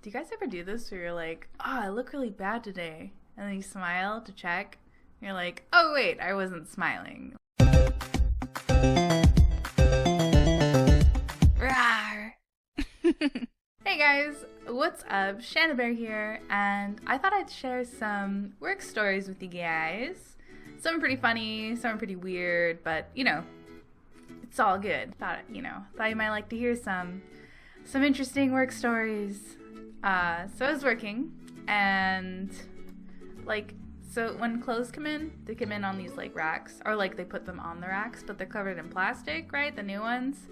Do you guys ever do this where you're like, oh, I look really bad today? And then you smile to check. And you're like, oh, wait, I wasn't smiling. Rawr. Hey guys, what's up? Shanna Bear here, and I thought I'd share some work stories with you guys. Some are pretty funny, some are pretty weird, but it's all good. Thought you might like to hear some interesting work stories. So I was working, and so when clothes come in, they come in on these racks, or they put them on the racks, but they're covered in plastic, right? The new ones.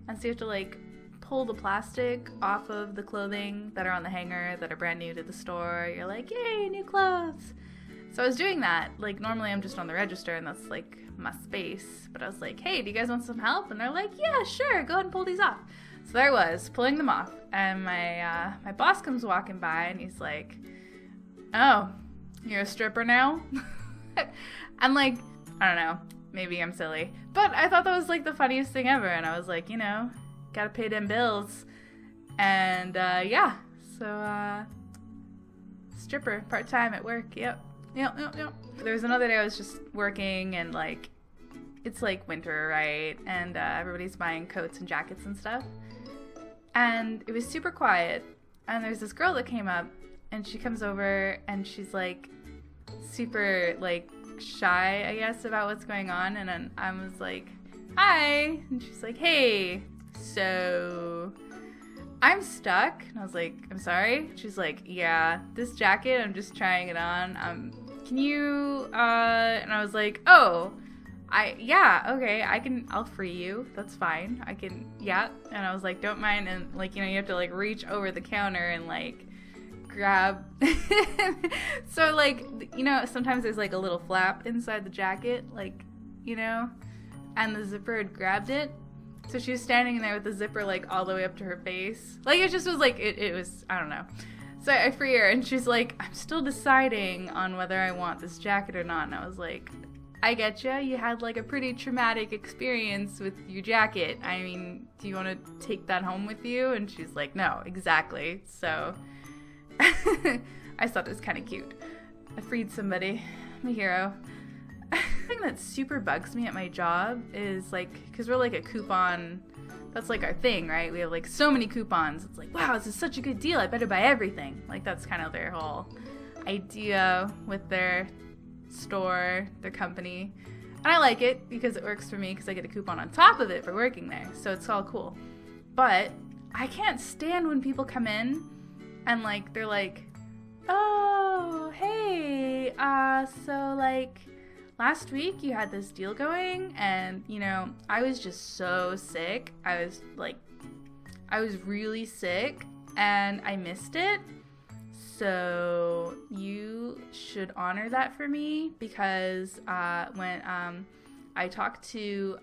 And so you have to pull the plastic off of the clothing that are on the hanger that are brand new to the store. You're like, yay, new clothes. So I was doing that. Normally I'm just on the register and that's my space. But I was like, hey, do you guys want some help? And they're like, yeah, sure, go ahead and pull these off. So there I was, pulling them off. And my boss comes walking by and he's like, oh, you're a stripper now? I'm like, I don't know, maybe I'm silly. But I thought that was the funniest thing ever. And I was like, gotta pay them bills. And yeah, so stripper, part-time at work, yep. There was another day I was just working and it's winter, right? And everybody's buying coats and jackets and stuff. And it was super quiet. And there's this girl that came up and she comes over and she's super shy, I guess, about what's going on. And then I was like, hi. And she's like, hey, so I'm stuck. And I was like, I'm sorry. She's like, yeah, this jacket, I'm just trying it on. Can you, and I was like, oh, yeah, okay, I'll free you. That's fine. I can, yeah. And I was like, don't mind. And you have to reach over the counter and grab. So sometimes there's a little flap inside the jacket, and the zipper had grabbed it. So she was standing there with the zipper all the way up to her face. It just was it was, I don't know. So I free her and she's like, I'm still deciding on whether I want this jacket or not. And I was like, I get ya. You had a pretty traumatic experience with your jacket. I mean, do you want to take that home with you? And she's like, no, exactly. So I thought it was kind of cute. I freed somebody. I'm a hero. The thing that super bugs me at my job is because we're a coupon, that's our thing, right? We have so many coupons. It's wow, this is such a good deal, I better buy everything. That's kind of their whole idea with their store, their company. And I like it because it works for me because I get a coupon on top of it for working there, so it's all cool. But I can't stand when people come in and they're like, oh, hey, so last week you had this deal going and, I was just so sick. I was really sick and I missed it. So you should honor that for me because when I talked to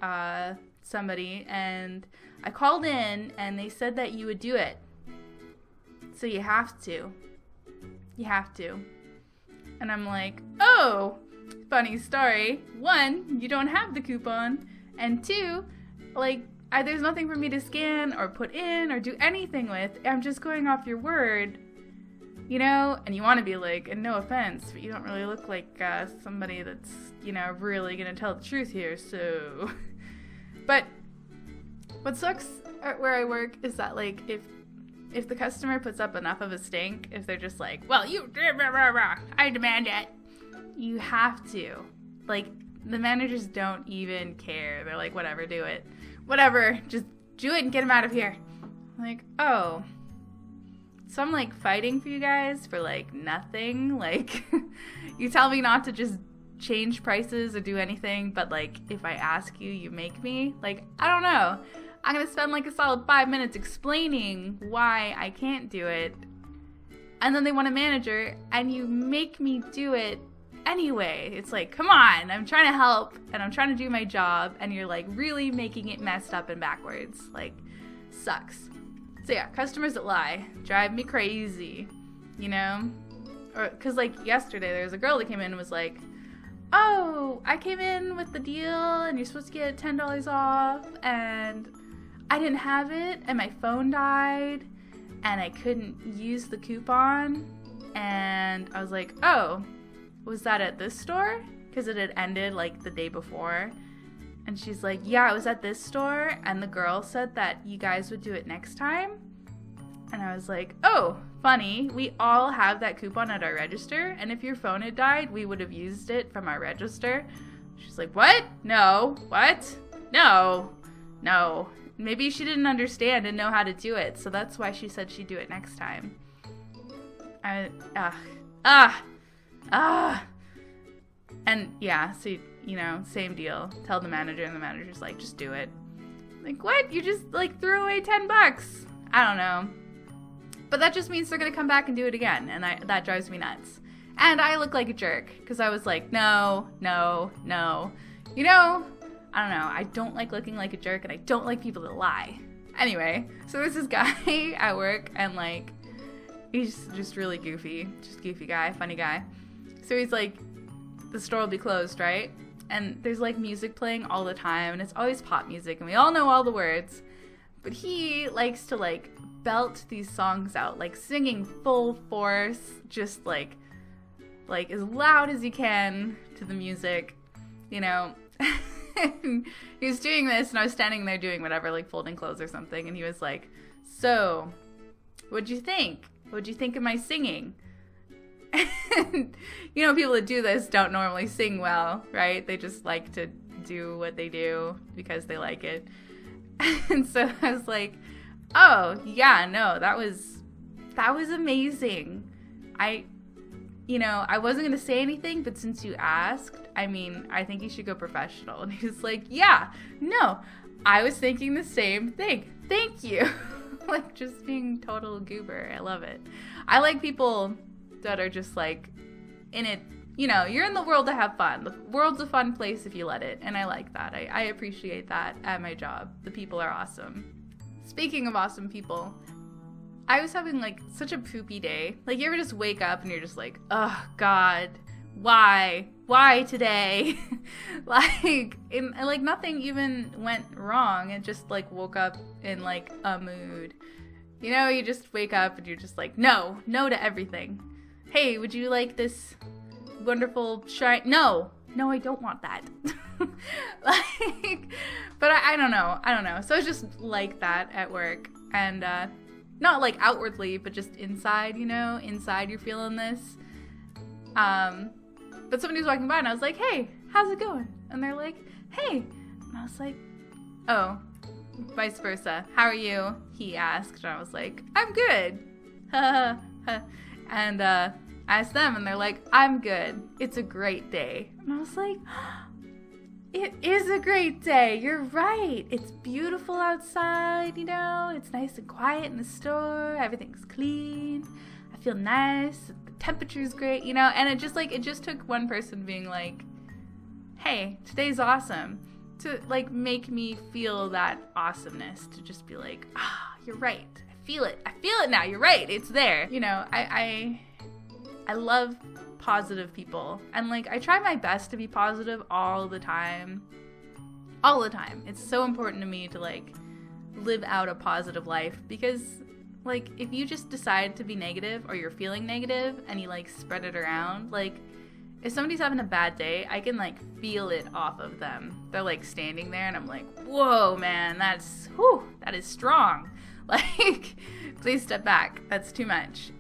somebody and I called in and they said that you would do it. So you have to. You have to. And I'm like, oh, funny story. 1, you don't have the coupon. And 2, there's nothing for me to scan or put in or do anything with. I'm just going off your word, and you want to be and no offense, but you don't really look like somebody that's, really going to tell the truth here, so. But what sucks at where I work is that, if the customer puts up enough of a stink, if they're just well, I demand it. You have to. The managers don't even care. They're like, whatever, do it. Whatever, just do it and get them out of here. Oh. So I'm fighting for you guys for nothing. You tell me not to just change prices or do anything, but if I ask you, you make me. I don't know. I'm gonna spend a solid 5 minutes explaining why I can't do it. And then they want a manager and you make me do it anyway. It's come on, I'm trying to help and I'm trying to do my job and you're really making it messed up and backwards. Sucks. So yeah, customers that lie drive me crazy, or because yesterday there was a girl that came in and was like, oh, I came in with the deal and you're supposed to get $10 off and I didn't have it and my phone died and I couldn't use the coupon, and I was like, oh, was that at this store? Because it had ended like the day before. And she's like, yeah, it was at this store, and the girl said that you guys would do it next time. And I was like, oh, funny, we all have that coupon at our register, and if your phone had died, we would have used it from our register. She's like, what? No. What? No. Maybe she didn't understand and know how to do it, so that's why she said she'd do it next time. And yeah, so, you know, same deal. Tell the manager, and the manager's like, just do it. Like, what? You just, like, threw away $10. I don't know. But that just means they're going to come back and do it again, and that drives me nuts. And I look like a jerk, because I was like, no. You know, I don't know. I don't like looking like a jerk, and I don't like people that lie. Anyway, so there's this guy at work, and, like, he's just really goofy. Just goofy guy, funny guy. So he's like, the store will be closed, right? And there's, like, music playing all the time, and it's always pop music, and we all know all the words. But he likes to, like, belt these songs out, like, singing full force, just, like as loud as he can to the music, you know. He was doing this, and I was standing there doing whatever, like, folding clothes or something, and he was like, so, what'd you think? What'd you think of my singing? And, you know, people that do this don't normally sing well, right? They just like to do what they do because they like it. And so I was like, oh, yeah, no, that was amazing. I wasn't going to say anything, but since you asked, I mean, I think you should go professional. And he was like, yeah, no, I was thinking the same thing. Thank you. Like, just being total goober. I love it. I like people that are just, like, in it. You know, you're in the world to have fun. The world's a fun place if you let it, and I like that. I appreciate that at my job. The people are awesome. Speaking of awesome people, I was having, like, such a poopy day. Like, you ever just wake up and you're just like, oh, God, why? Why today? Like, nothing even went wrong. It just, like, woke up in, like, a mood. You know, you just wake up and you're just like, no to everything. Hey, would you like this wonderful shine? No, I don't want that. Like, but I don't know. So it's just like that at work, and not like outwardly, but just inside, you know, inside you're feeling this. But somebody was walking by, and I was like, hey, how's it going? And they're like, hey, and I was like, oh, vice versa. How are you? He asked, and I was like, I'm good. And I asked them, and they're like, I'm good. It's a great day. And I was like, it is a great day. You're right. It's beautiful outside, you know. It's nice and quiet in the store. Everything's clean. I feel nice. The temperature's great, you know. And it just took one person being like, hey, today's awesome, to, like, make me feel that awesomeness, to just be like, you're right. I feel it now. You're right. It's there. You know, I love positive people, and, like, I try my best to be positive all the time. It's so important to me to, like, live out a positive life, because, like, if you just decide to be negative, or you're feeling negative and you, like, spread it around, like, if somebody's having a bad day, I can, like, feel it off of them. They're, like, standing there, and I'm like, whoa, man, that is strong. Like, please step back. That's too much.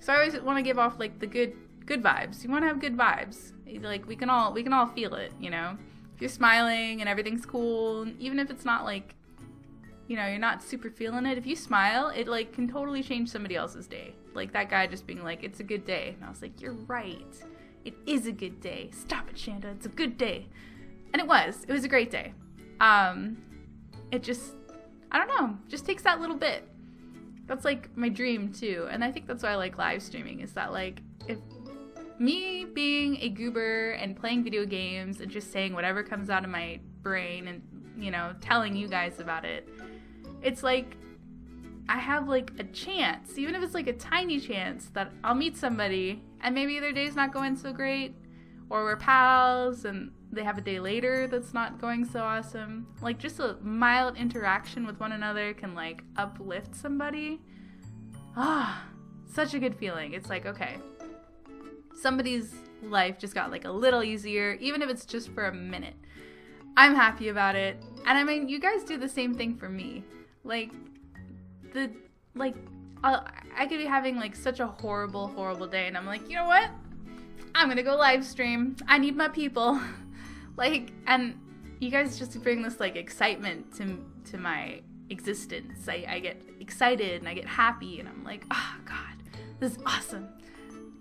So I always want to give off, like, the good vibes. You want to have good vibes. Like, we can all feel it, you know? If you're smiling and everything's cool, even if it's not, like, you know, you're not super feeling it, if you smile, it, like, can totally change somebody else's day. Like, that guy just being like, it's a good day. And I was like, you're right. It is a good day. Stop it, Shanda. It's a good day. And it was. It was a great day. It just, I don't know, just takes that little bit. That's, like, my dream, too. And I think that's why I like live streaming, is that, like, if me being a goober and playing video games and just saying whatever comes out of my brain and, you know, telling you guys about it, it's like I have, like, a chance, even if it's, like, a tiny chance, that I'll meet somebody and maybe their day's not going so great, or we're pals and they have a day later that's not going so awesome. Like, just a mild interaction with one another can, like, uplift somebody. Ah, such a good feeling. It's like, okay, somebody's life just got, like, a little easier, even if it's just for a minute. I'm happy about it. And I mean, you guys do the same thing for me. Like, I could be having, like, such a horrible, horrible day, and I'm like, you know what? I'm gonna go live stream. I need my people. Like, and you guys just bring this, like, excitement to my existence. I get excited and I get happy, and I'm like, oh god, this is awesome.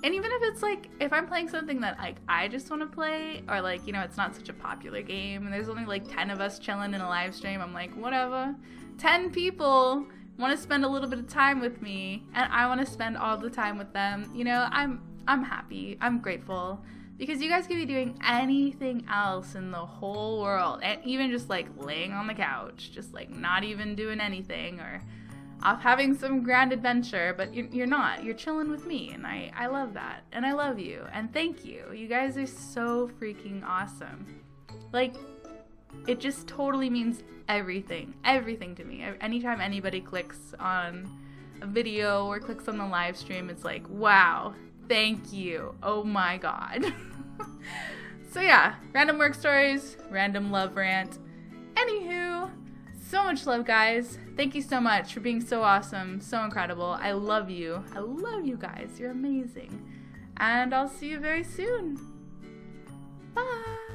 And even if it's like, if I'm playing something that, like, I just want to play, or, like, you know, it's not such a popular game, and there's only, like, 10 of us chilling in a live stream, I'm like, whatever. 10 people want to spend a little bit of time with me, and I want to spend all the time with them. You know, I'm happy. I'm grateful. Because you guys could be doing anything else in the whole world, and even just, like, laying on the couch, just, like, not even doing anything, or off having some grand adventure, but you're not. You're chilling with me, and I love that, and I love you, and thank you. You guys are so freaking awesome. Like, it just totally means everything to me. Anytime anybody clicks on a video or clicks on the live stream, it's like, wow, thank you. Oh my god. So yeah, random work stories, random love rant. Anywho, so much love, guys. Thank you so much for being so awesome, so incredible. I love you. I love you guys. You're amazing. And I'll see you very soon. Bye.